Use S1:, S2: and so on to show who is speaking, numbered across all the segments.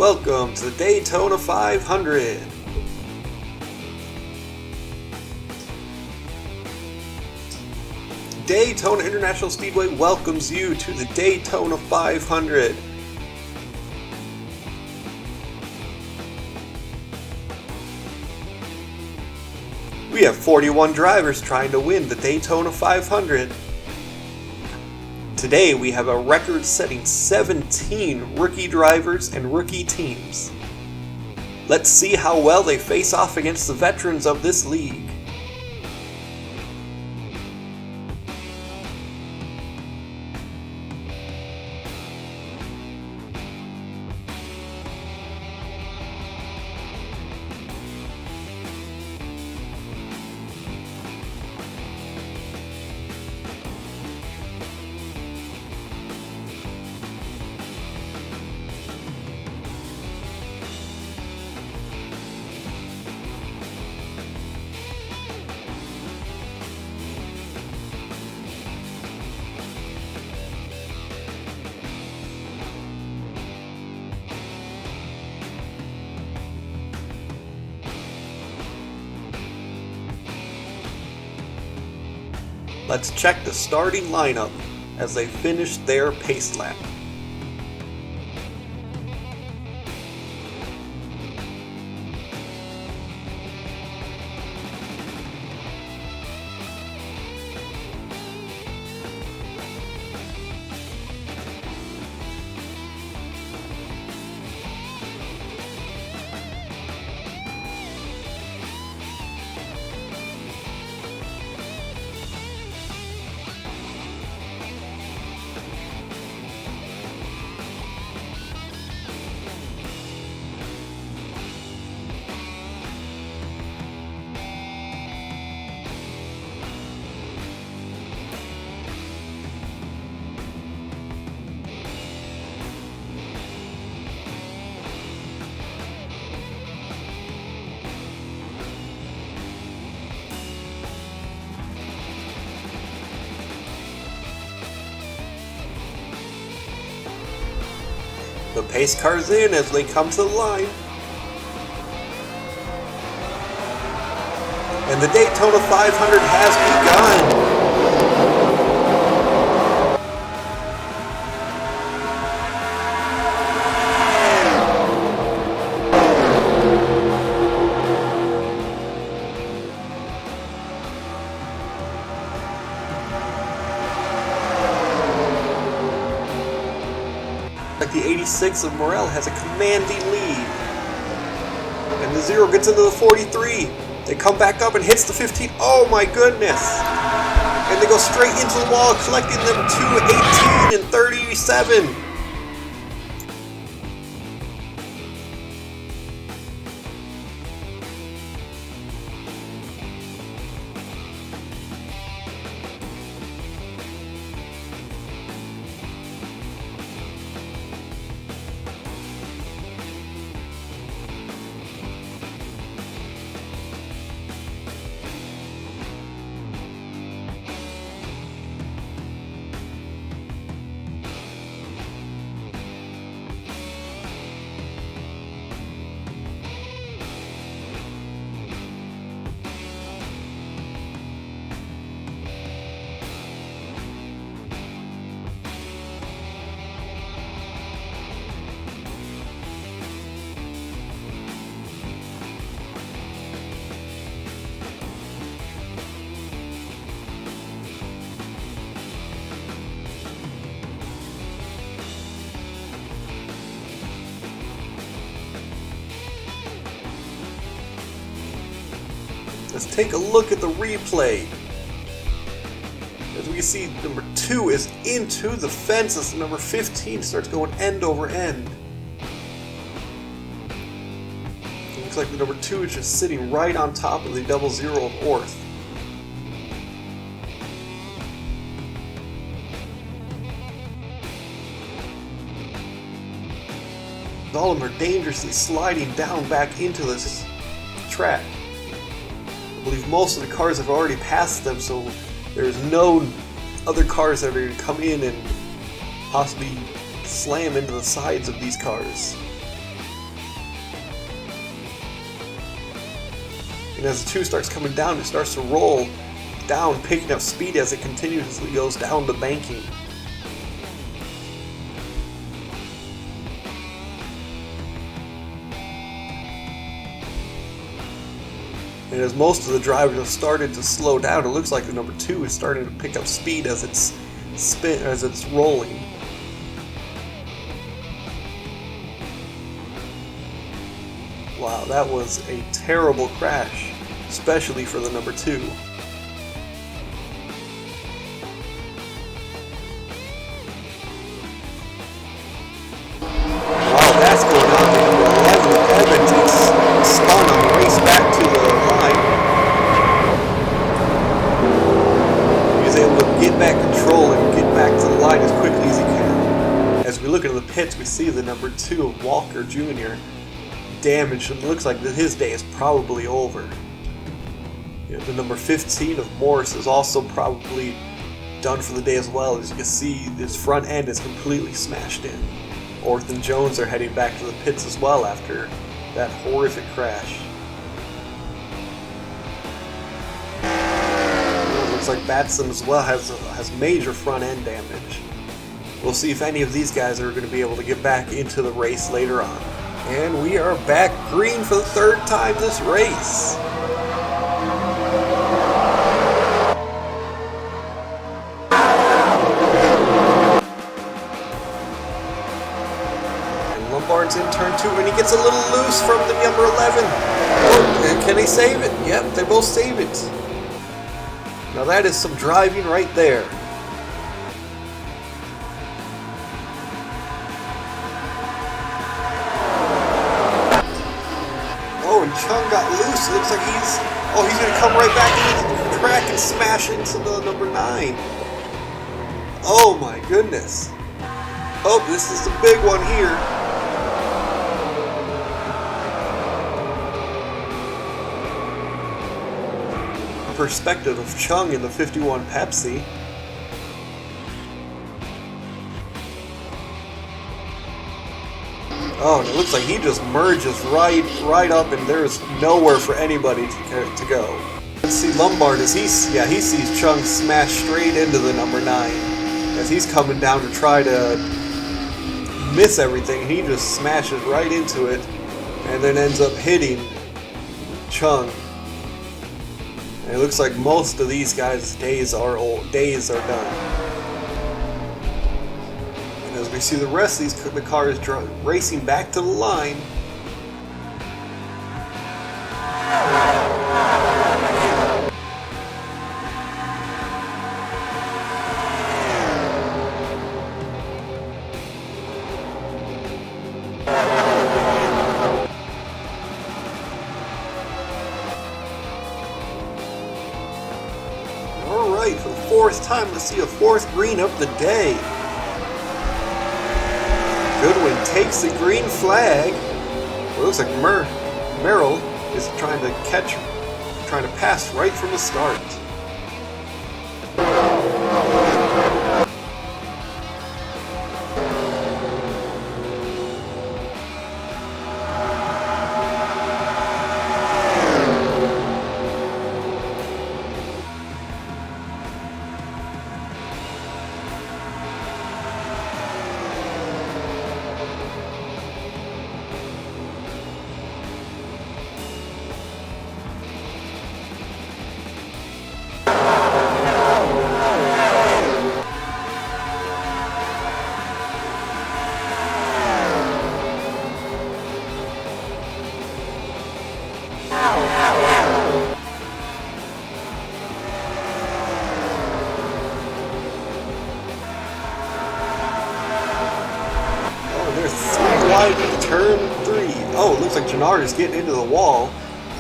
S1: Welcome to the Daytona 500. Daytona International Speedway welcomes you to the Daytona 500. We have 41 drivers trying to win the Daytona 500. Today we have a record-setting 17 rookie drivers and rookie teams. Let's see how well they face off against the veterans of this league. Let's check the starting lineup as they finish their pace lap. The pace car's in as they come to the line. And the Daytona 500 has begun. Like the 86 of Morel has a commanding lead. And the 0 gets into the 43. They come back up and hits the 15. Oh my goodness! And they go straight into the wall, collecting them 2, 18, and 37. Let's take a look at the replay. As we see, number 2 is into the fence as number 15 starts going end over end. It looks like the number 2 is just sitting right on top of the 00 of Orth. All of them are dangerously sliding down back into this track. I believe most of the cars have already passed them, so there's no other cars that are going to come in and possibly slam into the sides of these cars. And as the 2 starts coming down, it starts to roll down, picking up speed as it continuously goes down the banking. And as most of the drivers have started to slow down, it looks like the number 2 is starting to pick up speed as it's rolling. Wow, that was a terrible crash, especially for the number 2. Wow, that's going on to number 11. Evans is spun on the race back to the line. He's able to get back control and get back to the line as quickly as he can. As we look into the pits, we see the number 2 of Walker Jr. damaged, and it looks like his day is probably over. The number 15 of Morris is also probably done for the day as well. As you can see, his front end is completely smashed in. Orth and Jones are heading back to the pits as well after that horrific crash. It looks like Batson as well has major front end damage. We'll see if any of these guys are going to be able to get back into the race later on. And we are back green for the 3rd time this race. And Lombard's in turn 2, and he gets a little loose from the number 11. Oh, can they save it? Yep, they both save it. Now that is some driving right there. Chung got loose. It looks like he's going to come right back into the track and smash into the number 9. Oh my goodness. Oh, this is the big one here. Perspective of Chung in the 51 Pepsi. Oh, and it looks like he just merges right up, and there's nowhere for anybody to go. Let's see Lombard as he sees Chung smash straight into the number 9 as he's coming down to try to miss everything. He just smashes right into it and then ends up hitting Chung. And it looks like most of these guys' days are done. As we see the rest of the cars racing back to the line. Alright, for the 4th time, let's see a 4th green of the day. Goodwin takes the green flag. Well, it looks like Merrill is trying to pass right from the start. Turn 3. Oh, it looks like Gennard is getting into the wall,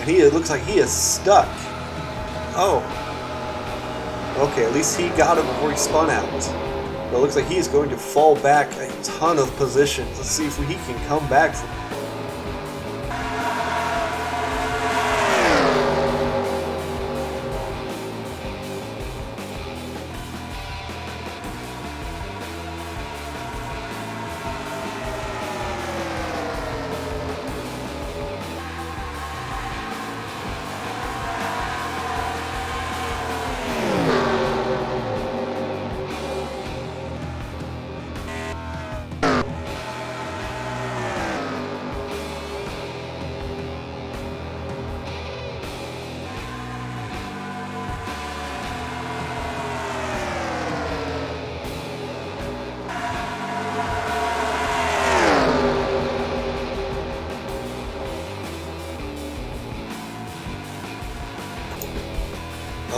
S1: and it looks like he is stuck. Oh. Okay, at least he got it before he spun out. But it looks like he's going to fall back a ton of positions. Let's see if he can come back from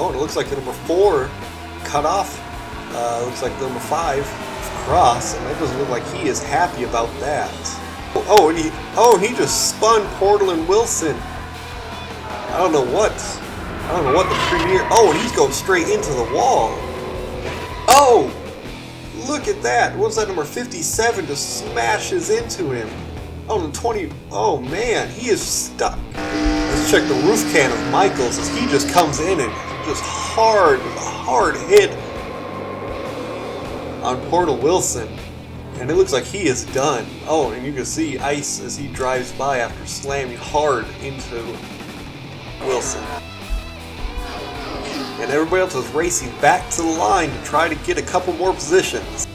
S1: Oh, and it looks like the number 4 cut off. Looks like the number 5 cross, and that doesn't look like he is happy about that. Oh, and he just spun Portland Wilson. I don't know what the premier. Oh, and he's going straight into the wall. Oh, look at that. What's that, number 57 just smashes into him. Oh, the 20. Oh man, he is stuck. Let's check the roof can of Michaels as he just comes in and just hard hit on Portland Wilson. And it looks like he is done. Oh, and you can see ice as he drives by after slamming hard into Wilson. And everybody else is racing back to the line to try to get a couple more positions.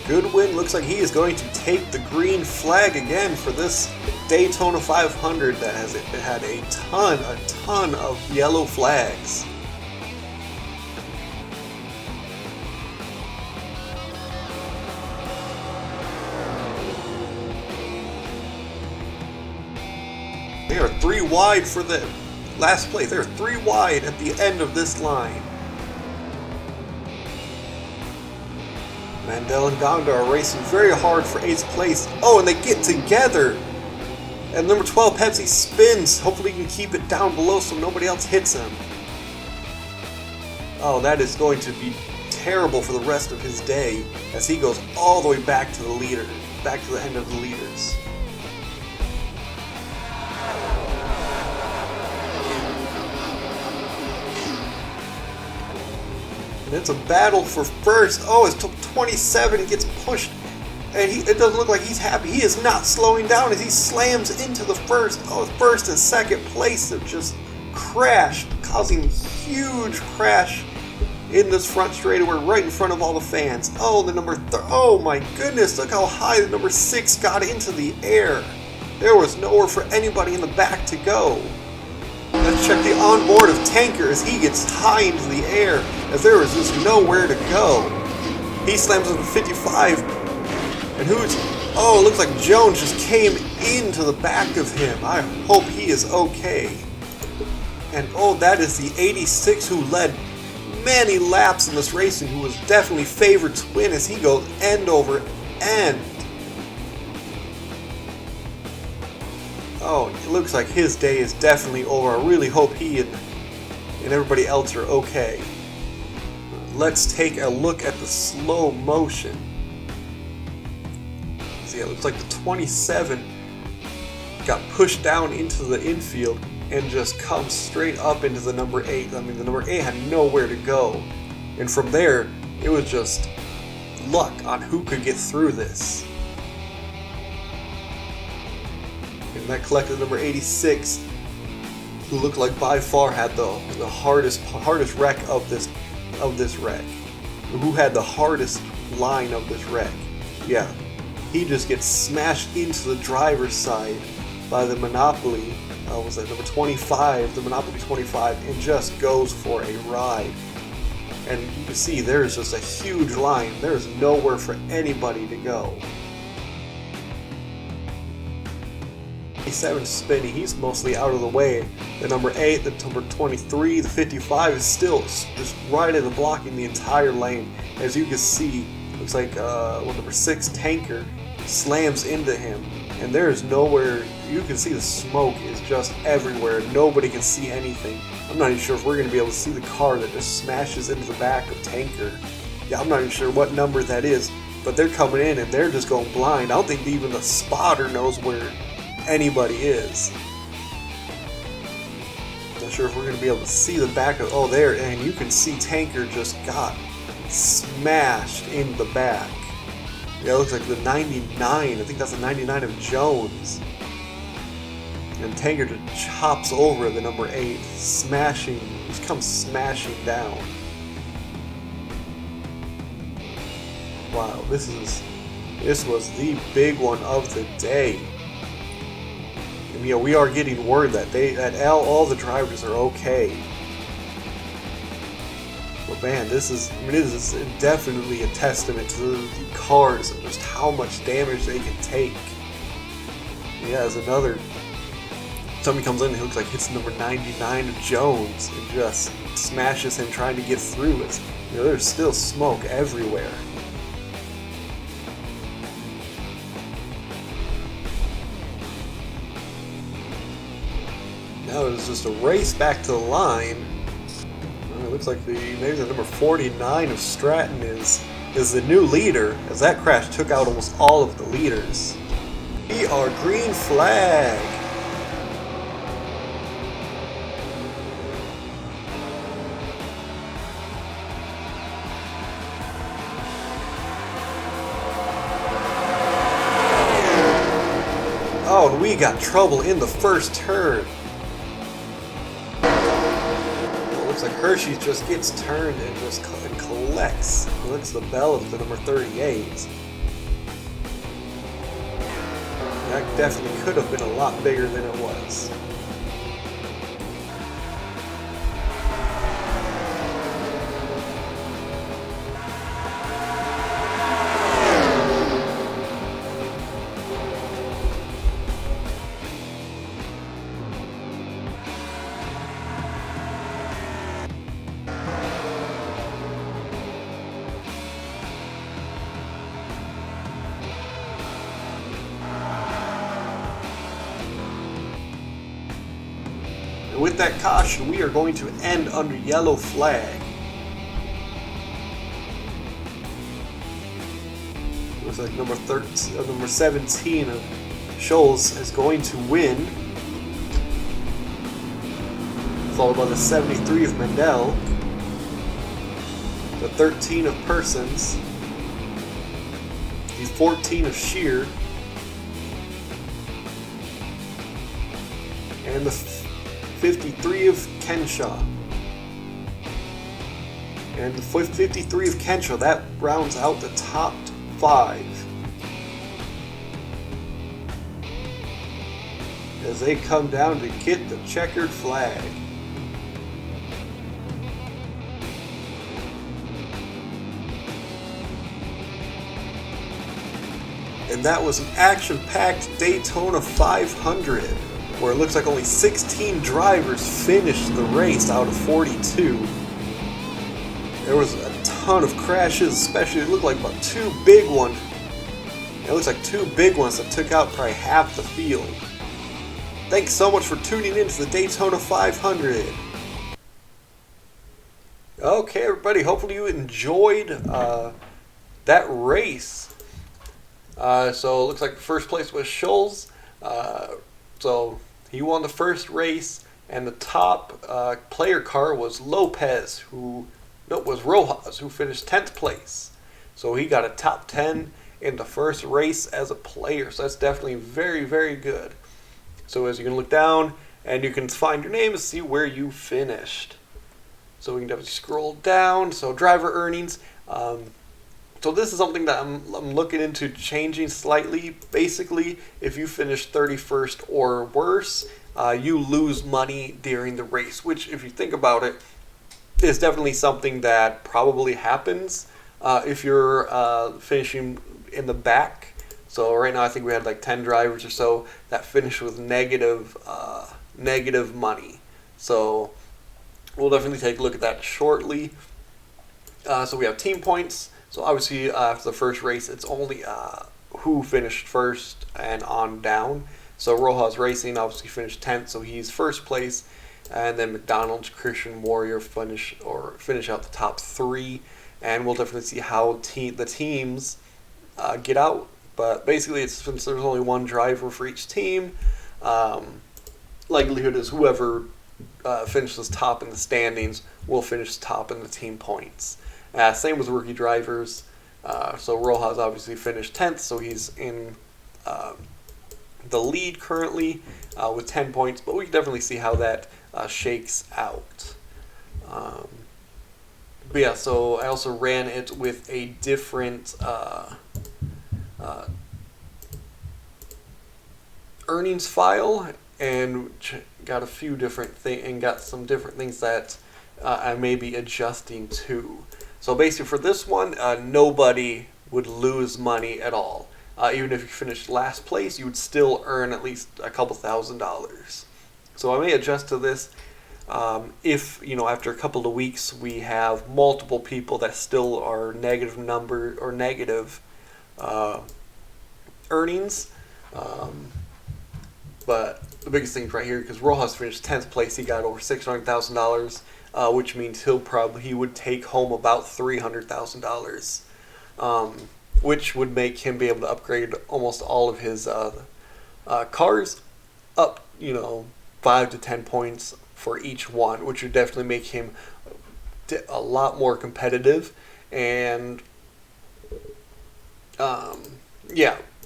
S1: Goodwin looks like he is going to take the green flag again for this Daytona 500 that has had a ton of yellow flags. They are 3 wide for the last place. They're 3 wide at the end of this line. Mandel and Gondar are racing very hard for 8th place. Oh, and they get together. And number 12 Pepsi spins. Hopefully he can keep it down below so nobody else hits him. Oh, that is going to be terrible for the rest of his day as he goes all the way back to the leader, back to the end of the leaders. And it's a battle for first. Oh, it's 27. He gets pushed, and it doesn't look like he's happy. He is not slowing down as he slams into the first. Oh, first and second place have just crashed, causing a huge crash in this front straightaway right in front of all the fans. Oh, the number oh my goodness, look how high the number 6 got into the air. There was nowhere for anybody in the back to go. Let's check the onboard of Tanker as he gets high into the air, as there is just nowhere to go. He slams into 55, and oh, it looks like Jones just came into the back of him. I hope he is okay. And oh, that is the 86 who led many laps in this racing, who was definitely favored to win as he goes end over end. Oh, it looks like his day is definitely over. I really hope he and everybody else are okay. Let's take a look at the slow motion. See, it looks like the 27 got pushed down into the infield and just comes straight up into the number 8. I mean, the number 8 had nowhere to go. And from there, it was just luck on who could get through this. And that collected number 86, who looked like by far had the hardest wreck of this wreck. Who had the hardest line of this wreck. Yeah, he just gets smashed into the driver's side by the Monopoly. Was that number 25, the Monopoly 25, and just goes for a ride. And you can see there's just a huge line. There's nowhere for anybody to go. 7 spinning, he's mostly out of the way. The number 8, the number 23, the 55 is still just right in the blocking the entire lane. As you can see, looks like number 6 Tanker slams into him, and there is nowhere. You can see the smoke is just everywhere. Nobody can see anything. I'm not even sure if we're going to be able to see the car that just smashes into the back of Tanker. Yeah, I'm not even sure what number that is, but they're coming in and they're just going blind. I don't think even the spotter knows where anybody is. Not sure if we're going to be able to see the back of. Oh, there, and you can see Tanker just got smashed in the back. Yeah, it looks like the 99. I think that's the 99 of Jones. And Tanker just chops over the number 8, smashing. Just comes smashing down. Wow, this was the big one of the day. And, you know, we are getting word that all the drivers are okay. But man, this is definitely a testament to the cars and just how much damage they can take. Yeah, there's another Somebody comes in and he looks like hits number 99 of Jones and just smashes him trying to get through it. You know, there's still smoke everywhere. Now it's just a race back to the line. It looks like maybe the number 49 of Stratton is the new leader, as that crash took out almost all of the leaders. We are green flag. Oh, and we got trouble in the first turn. It looks like Hershey just gets turned and just collects. Looks the bell of the number 38. That definitely could have been a lot bigger than it was. With that caution, we are going to end under yellow flag. Looks like number 17 of Scholes is going to win, followed by the 73 of Mendel, the 13 of Persons, the 14 of Shear, and the 53 of Kenshaw. And the 53 of Kenshaw, that rounds out the top 5. As they come down to get the checkered flag. And that was an action-packed Daytona 500. Where it looks like only 16 drivers finished the race out of 42. There was a ton of crashes, especially it looked like about 2 big ones. It looks like 2 big ones that took out probably half the field. Thanks so much for tuning in to the Daytona 500. Okay, everybody, hopefully you enjoyed that race. So it looks like the first place was Scholes. So he won the first race, and the top player car was Rojas, who finished 10th place. So he got a top 10 in the first race as a player. So that's definitely very, very good. So as you can look down, and you can find your name and see where you finished. So we can definitely scroll down. So driver earnings. So this is something that I'm looking into changing slightly. Basically, if you finish 31st or worse, you lose money during the race, which, if you think about it, is definitely something that probably happens if you're finishing in the back. So right now I think we had like 10 drivers or so that finished with negative money. So we'll definitely take a look at that shortly. So we have team points. So obviously after the first race, it's only who finished first and on down. So Rojas Racing obviously finished 10th, so he's first place. And then McDonald's, Christian Warrior finish out the top 3. And we'll definitely see how the teams get out. But basically, since there's only one driver for each team, likelihood is whoever finishes top in the standings will finish top in the team points. Same with rookie drivers. So Rojas obviously finished 10th, so he's in the lead currently with 10 points. But we can definitely see how that shakes out. But yeah, so I also ran it with a different earnings file and got a few different things and got some different things that I may be adjusting to. So basically for this one, nobody would lose money at all. Even if you finished last place, you would still earn at least a couple $1,000s. So I may adjust to this if, after a couple of weeks we have multiple people that still are negative number or negative earnings. But the biggest thing right here, because Rojas finished 10th place, he got over $600,000, which means he would take home about $300,000, which would make him be able to upgrade almost all of his cars up, 5 to 10 points for each one, which would definitely make him a lot more competitive, and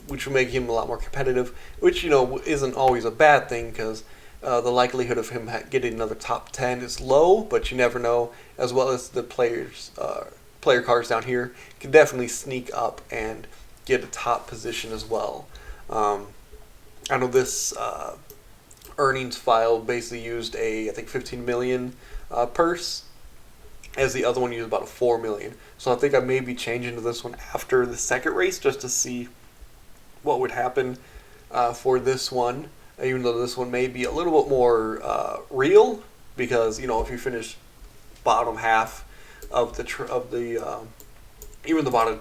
S1: which would make him a lot more competitive, which isn't always a bad thing, because the likelihood of him getting another top 10 is low, but you never know. As well as the player cars down here can definitely sneak up and get a top position as well. I know this earnings file basically used I think 15 million purse, as the other one used about a 4 million. So I think I may be changing to this one after the second race, just to see what would happen for this one, even though this one may be a little bit more real, because if you finish bottom half of the even the bottom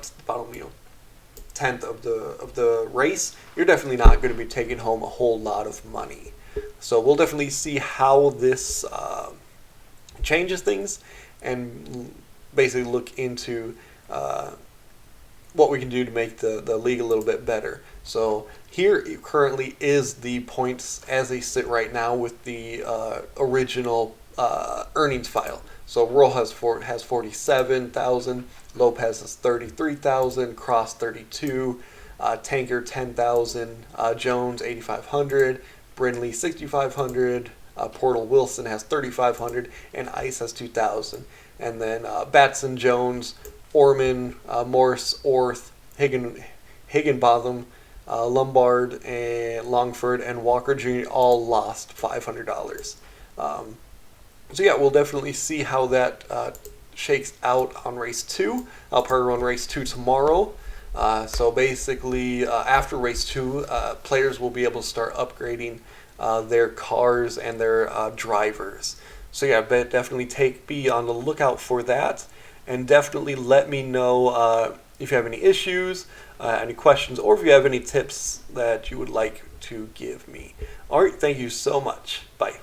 S1: 10th of the race, you're definitely not going to be taking home a whole lot of money. So we'll definitely see how this changes things, and basically look into what we can do to make the league a little bit better. So here currently is the points as they sit right now with the original earnings file. So Rojas has 47,000, Lopez has 33,000, Cross 32, Tanker 10,000, Jones 8,500, Brindley 6,500, Portal Wilson has 3,500, and Ice has 2,000. And then Batson, Jones, Orman, Morse, Orth, Higginbotham, Lombard, and Longford, and Walker Jr. all lost $500. So yeah, we'll definitely see how that shakes out on race 2. I'll probably run race 2 tomorrow. So basically, after race 2, players will be able to start upgrading their cars and their drivers. So yeah, definitely be on the lookout for that, and definitely let me know if you have any issues, any questions, or if you have any tips that you would like to give me. All right, thank you so much. Bye.